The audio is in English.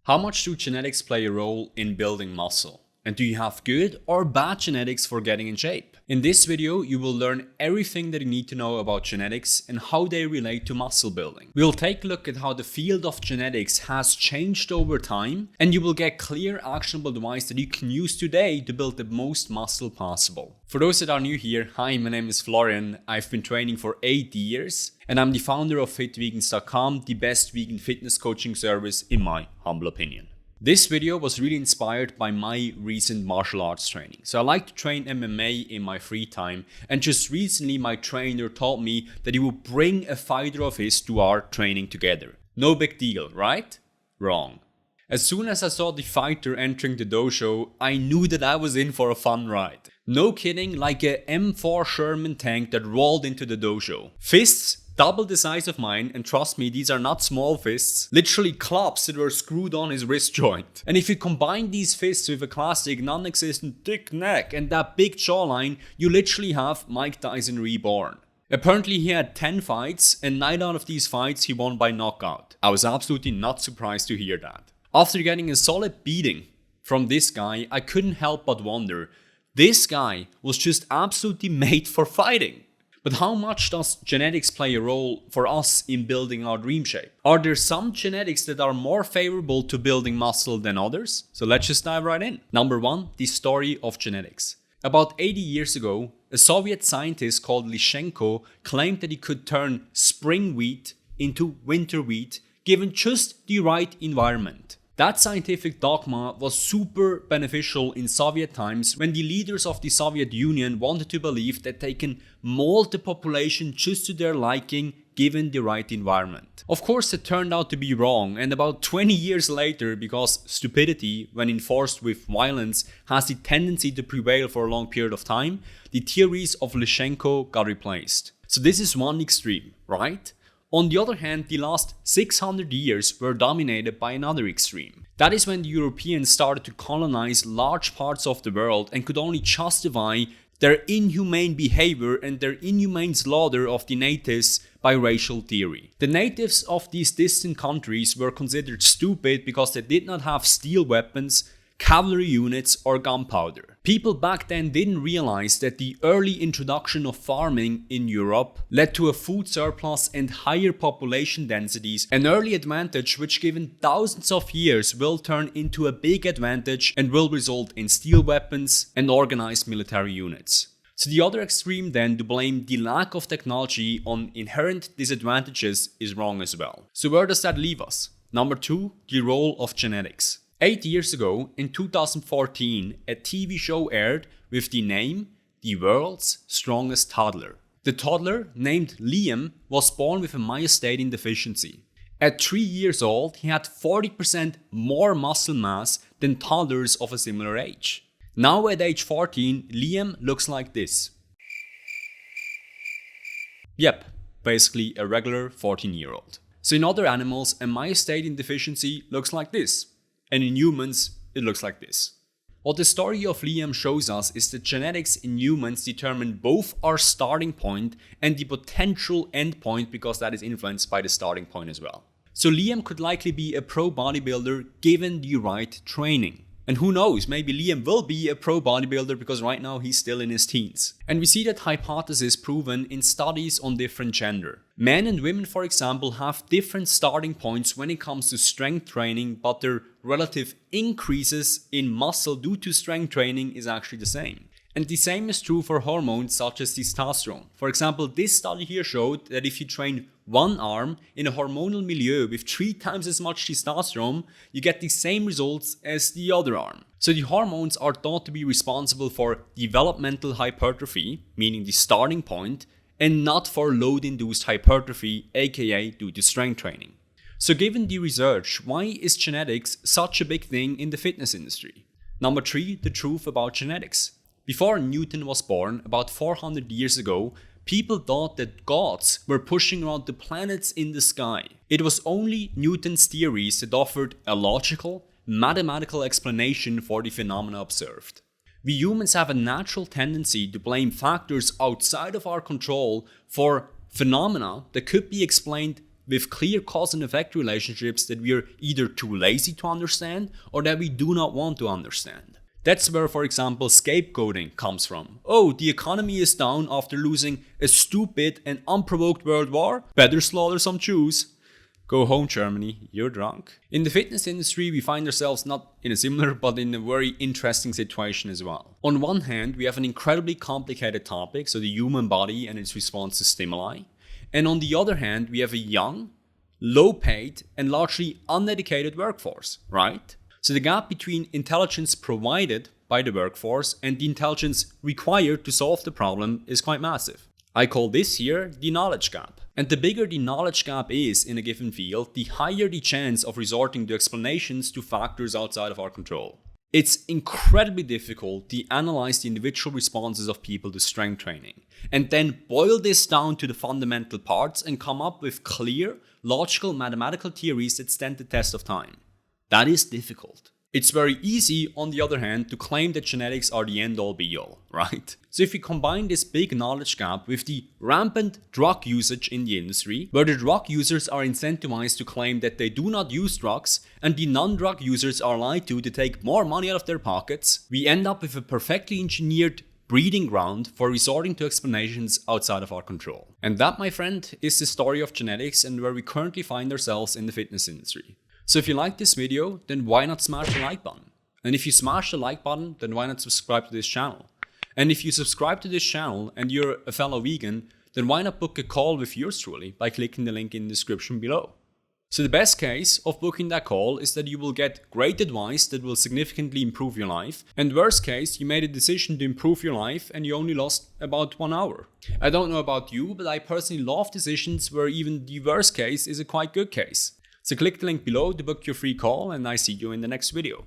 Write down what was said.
How much do genetics play a role in building muscle? And do you have good or bad genetics for getting in shape? In this video, you will learn everything that you need to know about genetics and how they relate to muscle building. We'll take a look at how the field of genetics has changed over time, and you will get clear, actionable advice that you can use today to build the most muscle possible. For those that are new here, hi, my name is Florian. I've been training for 8 years, and I'm the founder of fitvegans.com, the best vegan fitness coaching service in my humble opinion. This video was really inspired by my recent martial arts training. So I like to train MMA in my free time, and just recently my trainer told me that he would bring a fighter of his to our training together. No big deal, right? Wrong. As soon as I saw the fighter entering the dojo, I knew that I was in for a fun ride. No kidding, like a M4 Sherman tank that rolled into the dojo. Fists double the size of mine, and trust me, these are not small fists, literally clubs that were screwed on his wrist joint. And if you combine these fists with a classic non-existent thick neck and that big jawline, you literally have Mike Tyson reborn. Apparently he had 10 fights, and 9 out of these fights he won by knockout. I was absolutely not surprised to hear that. After getting a solid beating from this guy, I couldn't help but wonder, this guy was just absolutely made for fighting. But how much does genetics play a role for us in building our dream shape? Are there some genetics that are more favorable to building muscle than others? So let's just dive right in. Number 1, the story of genetics. About 80 years ago, a Soviet scientist called Lysenko claimed that he could turn spring wheat into winter wheat given just the right environment. That scientific dogma was super beneficial in Soviet times when the leaders of the Soviet Union wanted to believe that they can mold the population just to their liking given the right environment. Of course, it turned out to be wrong, and about 20 years later, because stupidity, when enforced with violence, has the tendency to prevail for a long period of time, the theories of Lysenko got replaced. So this is one extreme, right? On the other hand, the last 600 years were dominated by another extreme. That is when the Europeans started to colonize large parts of the world and could only justify their inhumane behavior and their inhumane slaughter of the natives by racial theory. The natives of these distant countries were considered stupid because they did not have steel weapons, cavalry units, or gunpowder. People back then didn't realize that the early introduction of farming in Europe led to a food surplus and higher population densities, an early advantage which given thousands of years will turn into a big advantage and will result in steel weapons and organized military units. So the other extreme then, to blame the lack of technology on inherent disadvantages, is wrong as well. So where does that leave us? Number 2, the role of genetics. 8 years ago, in 2014, a TV show aired with the name The World's Strongest Toddler. The toddler, named Liam, was born with a myostatin deficiency. At 3 years old, he had 40% more muscle mass than toddlers of a similar age. Now at age 14, Liam looks like this. Yep, basically a regular 14-year-old. So in other animals, a myostatin deficiency looks like this. And in humans, it looks like this. What the story of Liam shows us is that genetics in humans determine both our starting point and the potential end point, because that is influenced by the starting point as well. So Liam could likely be a pro bodybuilder given the right training. And who knows, maybe Liam will be a pro bodybuilder because right now he's still in his teens. And we see that hypothesis proven in studies on different gender. Men and women, for example, have different starting points when it comes to strength training, but their relative increases in muscle due to strength training is actually the same. And the same is true for hormones such as testosterone. For example, this study here showed that if you train one arm in a hormonal milieu with 3 times as much testosterone, you get the same results as the other arm. So the hormones are thought to be responsible for developmental hypertrophy, meaning the starting point, and not for load-induced hypertrophy, aka due to strength training. So given the research, why is genetics such a big thing in the fitness industry? Number 3, the truth about genetics. Before Newton was born, about 400 years ago, people thought that gods were pushing around the planets in the sky. It was only Newton's theories that offered a logical, mathematical explanation for the phenomena observed. We humans have a natural tendency to blame factors outside of our control for phenomena that could be explained with clear cause and effect relationships that we are either too lazy to understand or that we do not want to understand. That's where, for example, scapegoating comes from. Oh, the economy is down after losing a stupid and unprovoked world war? Better slaughter some Jews. Go home, Germany, you're drunk. In the fitness industry, we find ourselves not in a similar, but in a very interesting situation as well. On one hand, we have an incredibly complicated topic, so the human body and its response to stimuli. And on the other hand, we have a young, low-paid, and largely uneducated workforce, right? So the gap between intelligence provided by the workforce and the intelligence required to solve the problem is quite massive. I call this here the knowledge gap. And the bigger the knowledge gap is in a given field, the higher the chance of resorting to explanations to factors outside of our control. It's incredibly difficult to analyze the individual responses of people to strength training and then boil this down to the fundamental parts and come up with clear, logical, mathematical theories that stand the test of time. That is difficult. It's very easy, on the other hand, to claim that genetics are the end-all be-all, right? So if we combine this big knowledge gap with the rampant drug usage in the industry, where the drug users are incentivized to claim that they do not use drugs, and the non-drug users are lied to take more money out of their pockets, we end up with a perfectly engineered breeding ground for resorting to explanations outside of our control. And that, my friend, is the story of genetics and where we currently find ourselves in the fitness industry. So if you like this video, then why not smash the like button? And if you smash the like button, then why not subscribe to this channel? And if you subscribe to this channel and you're a fellow vegan, then why not book a call with yours truly by clicking the link in the description below? So the best case of booking that call is that you will get great advice that will significantly improve your life, and worst case, you made a decision to improve your life and you only lost about 1 hour. I don't know about you, but I personally love decisions where even the worst case is a quite good case. So click the link below to book your free call, and I see you in the next video.